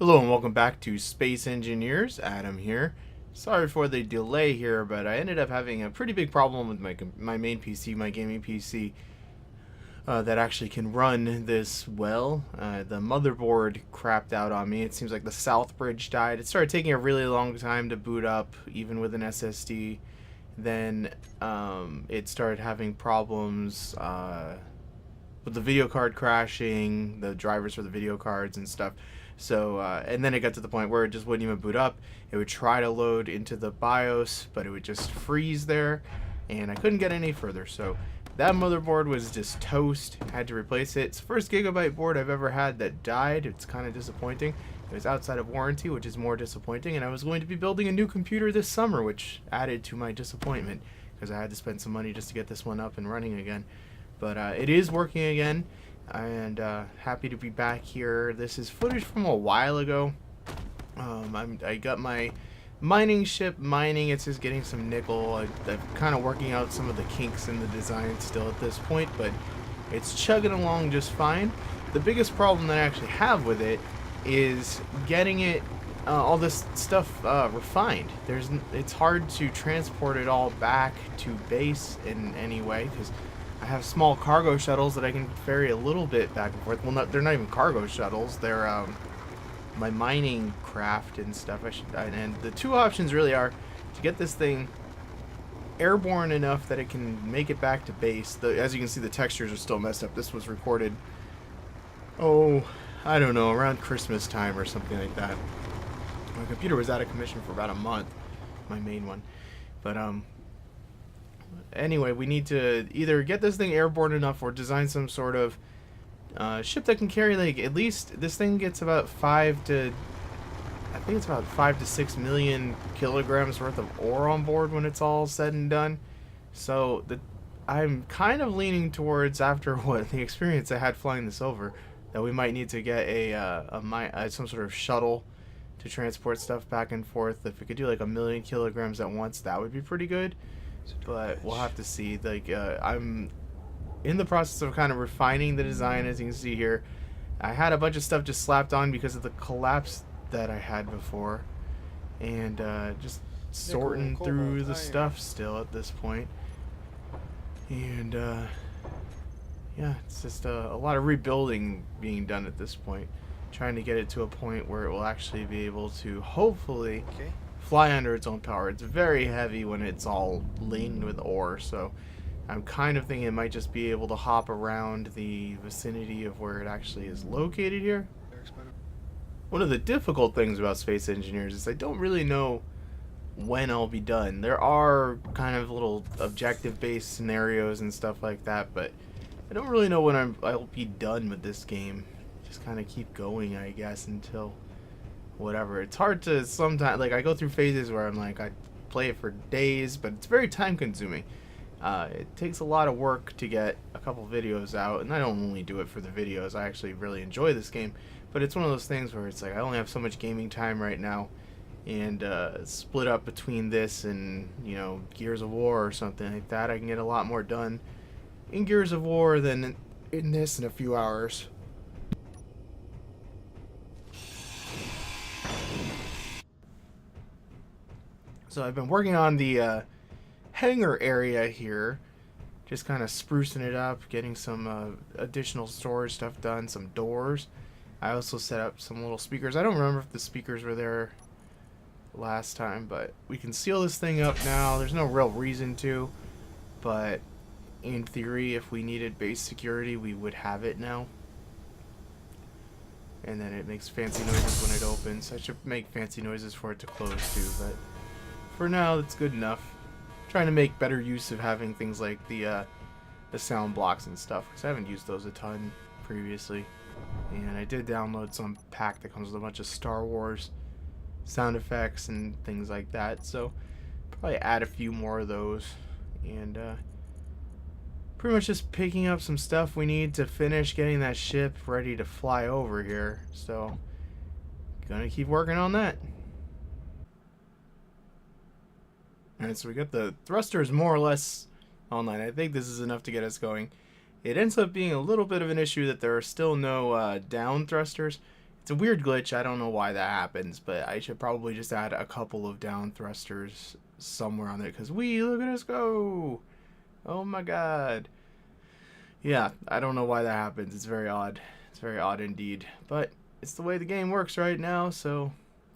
Hello and welcome back to Space Engineers. Adam here. Sorry for the delay here, but I ended up having a pretty big problem with my main PC, my gaming PC, that actually can run this well. The motherboard crapped out on me. It seems like the South Bridge died. It started taking a really long time to boot up, even with an SSD. Then it started having problems with the video card crashing, the drivers for the video cards and stuff. So, and then it got to the point where it just wouldn't even boot up. It would try to load into the BIOS, but it would just freeze there, and I couldn't get any further. So that motherboard was just toast. Had to replace it. It's the first Gigabyte board I've ever had that died. It's kind of disappointing. It was outside of warranty, which is more disappointing, and I was going to be building a new computer this summer, which added to my disappointment, because I had to spend some money just to get this one up and running again. But it is working again, and happy to be back here. This is footage from a while ago. I got my mining ship mining. It's just getting some nickel. I'm kind of working out some of the kinks in the design still at this point, but it's chugging along just fine. The biggest problem that I actually have with it is getting it all this stuff refined. It's hard to transport it all back to base in any way, because I have small cargo shuttles that I can ferry a little bit back and forth. Well, they're not even cargo shuttles. They're my mining craft and stuff. And the two options really are to get this thing airborne enough that it can make it back to base. As you can see, the textures are still messed up. This was recorded, oh, I don't know, around Christmas time or something like that. My computer was out of commission for about a month, my main one. But anyway, we need to either get this thing airborne enough or design some sort of ship that can carry, like, at least this thing gets about 5 to 6 million kilograms worth of ore on board when it's all said and done. So I'm kind of leaning towards, after the experience I had flying this over, that we might need to get some sort of shuttle to transport stuff back and forth. If we could do like 1 million kilograms at once, that would be pretty good. But we'll have to see. Like, I'm in the process of kind of refining the design, as you can see here. I had a bunch of stuff just slapped on because of the collapse that I had before, and just sorting through the stuff still at this point. And yeah, it's just a lot of rebuilding being done at this point, trying to get it to a point where it will actually be able to hopefully fly under its own power. It's very heavy when it's all laden with ore, so I'm kind of thinking it might just be able to hop around the vicinity of where it actually is located here. One of the difficult things about Space Engineers is I don't really know when I'll be done. There are kind of little objective-based scenarios and stuff like that, but I don't really know when I'll be done with this game. Just kind of keep going, I guess, until whatever. It's hard to sometimes, like, I go through phases where I'm like, I play it for days, but it's very time consuming. It takes a lot of work to get a couple videos out, and I don't only do it for the videos. I actually really enjoy this game, but it's one of those things where it's like I only have so much gaming time right now, and split up between this and, you know, Gears of War or something like that, I can get a lot more done in Gears of War than in this in a few hours. So I've been working on the hangar area here, just kind of sprucing it up, getting some additional storage stuff done, some doors. I also set up some little speakers. I don't remember if the speakers were there last time, but we can seal this thing up now. There's no real reason to, but in theory, if we needed base security, we would have it now. And then it makes fancy noises when it opens. I should make fancy noises for it to close too, but for now, that's good enough. Trying to make better use of having things like the sound blocks and stuff, because I haven't used those a ton previously. And I did download some pack that comes with a bunch of Star Wars sound effects and things like that, so probably add a few more of those. And pretty much just picking up some stuff we need to finish getting that ship ready to fly over here, so gonna keep working on that. Alright, so we got the thrusters more or less online. I think this is enough to get us going. It ends up being a little bit of an issue that there are still no down thrusters. It's a weird glitch. I don't know why that happens, but I should probably just add a couple of down thrusters somewhere on it, because look at us go. Oh my god. Yeah, I don't know why that happens. It's very odd. It's very odd indeed. But it's the way the game works right now, so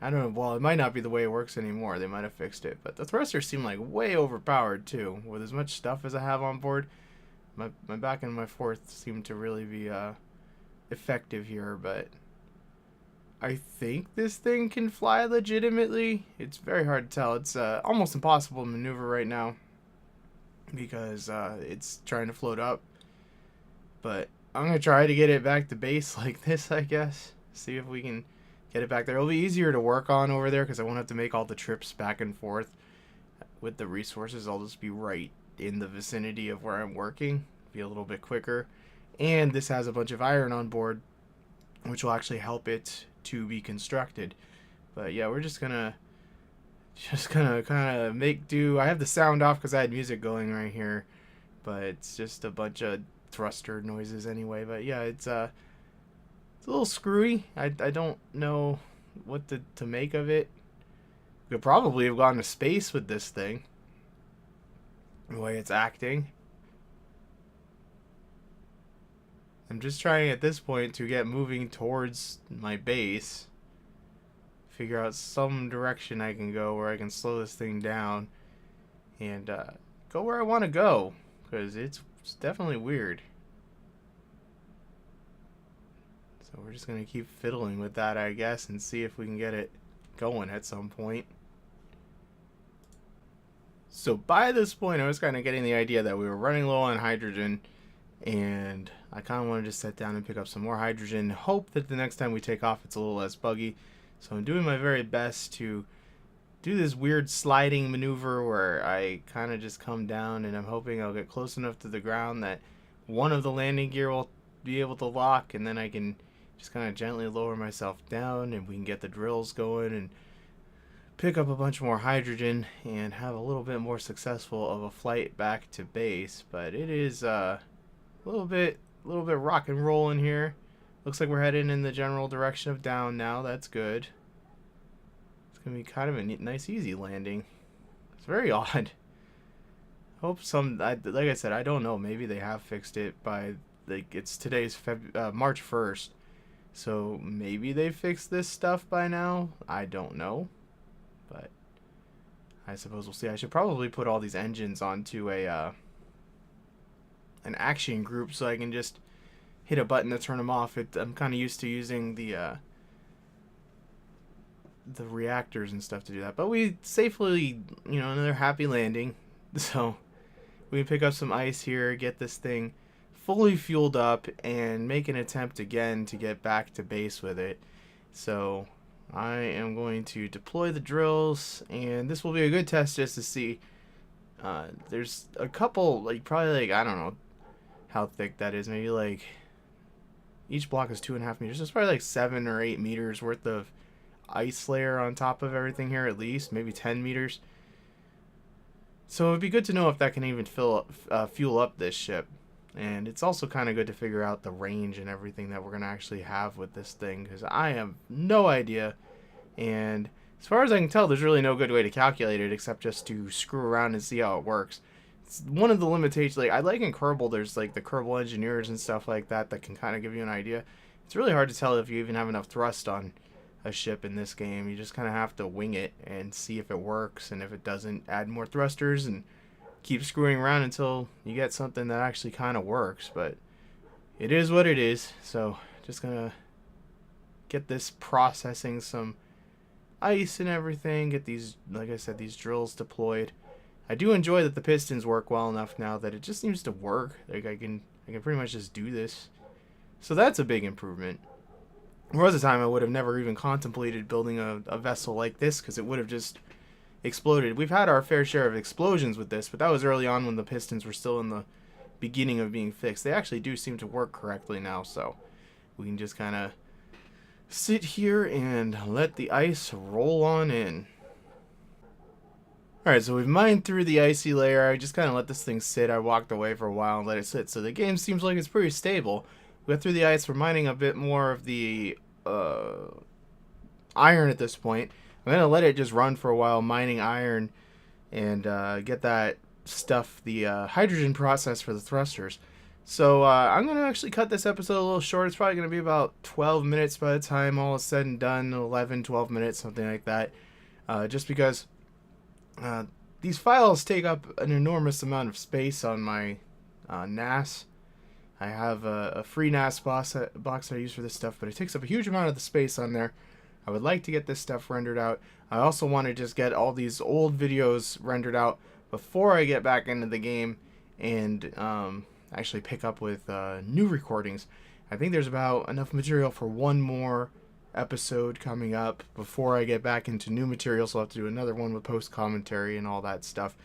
I don't know. Well, it might not be the way it works anymore. They might have fixed it. But the thrusters seem like way overpowered too. With as much stuff as I have on board, my back and my forth seem to really be effective here. But I think this thing can fly legitimately. It's very hard to tell. It's almost impossible to maneuver right now because it's trying to float up. But I'm going to try to get it back to base like this, I guess. See if we can get it back there. It'll be easier to work on over there because I won't have to make all the trips back and forth with the resources. I'll just be right in the vicinity of where I'm working. Be a little bit quicker. And this has a bunch of iron on board, which will actually help it to be constructed. But yeah, we're just gonna kind of make do. I have the sound off because I had music going right here, but it's just a bunch of thruster noises anyway. But yeah, it's a little screwy. I don't know what to make of it. We could probably have gone to space with this thing, the way it's acting. I'm just trying at this point to get moving towards my base, figure out some direction I can go where I can slow this thing down and go where I want to go, because it's definitely weird. So we're just going to keep fiddling with that, I guess, and see if we can get it going at some point. So by this point, I was kind of getting the idea that we were running low on hydrogen, and I kind of wanted to sit down and pick up some more hydrogen, hope that the next time we take off it's a little less buggy. So I'm doing my very best to do this weird sliding maneuver where I kind of just come down, and I'm hoping I'll get close enough to the ground that one of the landing gear will be able to lock, and then I can just kind of gently lower myself down and we can get the drills going and pick up a bunch more hydrogen and have a little bit more successful of a flight back to base. But it is a little bit rock and roll in here. Looks like we're heading in the general direction of down now. That's good. It's gonna be kind of a nice easy landing. It's very odd. Hope like I said, I don't know, maybe they have fixed it by, like, it's today's March 1st, so maybe they fixed this stuff by now. I don't know, but I suppose we'll see. I should probably put all these engines onto an action group so I can just hit a button to turn them off. I'm kind of used to using the reactors and stuff to do that. But we safely, another happy landing. So we can pick up some ice here, get this thing fully fueled up, and make an attempt again to get back to base with it. So I am going to deploy the drills, and this will be a good test just to see. There's a couple, probably I don't know how thick that is. Maybe each block is 2.5 meters. There's probably 7 or 8 meters worth of ice layer on top of everything here, at least maybe 10 meters. So it'd be good to know if that can even fuel up this ship. And it's also kind of good to figure out the range and everything that we're going to actually have with this thing, because I have no idea. And as far as I can tell, there's really no good way to calculate it except just to screw around and see how it works. It's one of the limitations. I like in Kerbal, there's the Kerbal engineers and stuff like that can kind of give you an idea. It's really hard to tell if you even have enough thrust on a ship in this game. You just kind of have to wing it and see if it works, and if it doesn't, add more thrusters and keep screwing around until you get something that actually kind of works. But it is what it is. So just gonna get this processing some ice and everything, get these, like I said, these drills deployed. I do enjoy that the pistons work well enough now that it just seems to work. I can pretty much just do this. So that's a big improvement. There was a time I would have never even contemplated building a vessel like this, because it would have just exploded. We've had our fair share of explosions with this, but that was early on when the pistons were still in the beginning of being fixed. They actually do seem to work correctly now, so we can just kind of sit here and let the ice roll on in. Alright, so we've mined through the icy layer. I just kind of let this thing sit. I walked away for a while and let it sit. So the game seems like it's pretty stable. We got through the ice. We're mining a bit more of the iron at this point. I'm going to let it just run for a while, mining iron, and get that stuff, the hydrogen process for the thrusters. So I'm going to actually cut this episode a little short. It's probably going to be about 12 minutes by the time all is said and done, 11, 12 minutes, something like that. Just because these files take up an enormous amount of space on my NAS. I have a free NAS box that I use for this stuff, but it takes up a huge amount of the space on there. I would like to get this stuff rendered out. I also want to just get all these old videos rendered out before I get back into the game and actually pick up with new recordings. I think there's about enough material for one more episode coming up before I get back into new material, so I'll have to do another one with post commentary and all that stuff.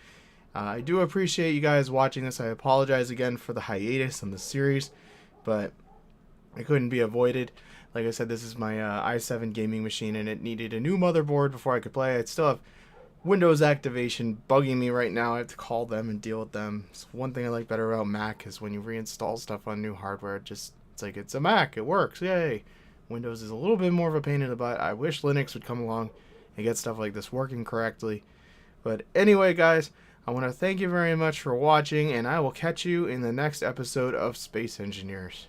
I do appreciate you guys watching this. I apologize again for the hiatus on the series, but it couldn't be avoided. Like I said, this is my i7 gaming machine, and it needed a new motherboard before I could play. I still have Windows activation bugging me right now. I have to call them and deal with them. So one thing I like better about Mac is when you reinstall stuff on new hardware, it's like it's a Mac. It works. Yay. Windows is a little bit more of a pain in the butt. I wish Linux would come along and get stuff like this working correctly. But anyway, guys, I want to thank you very much for watching, and I will catch you in the next episode of Space Engineers.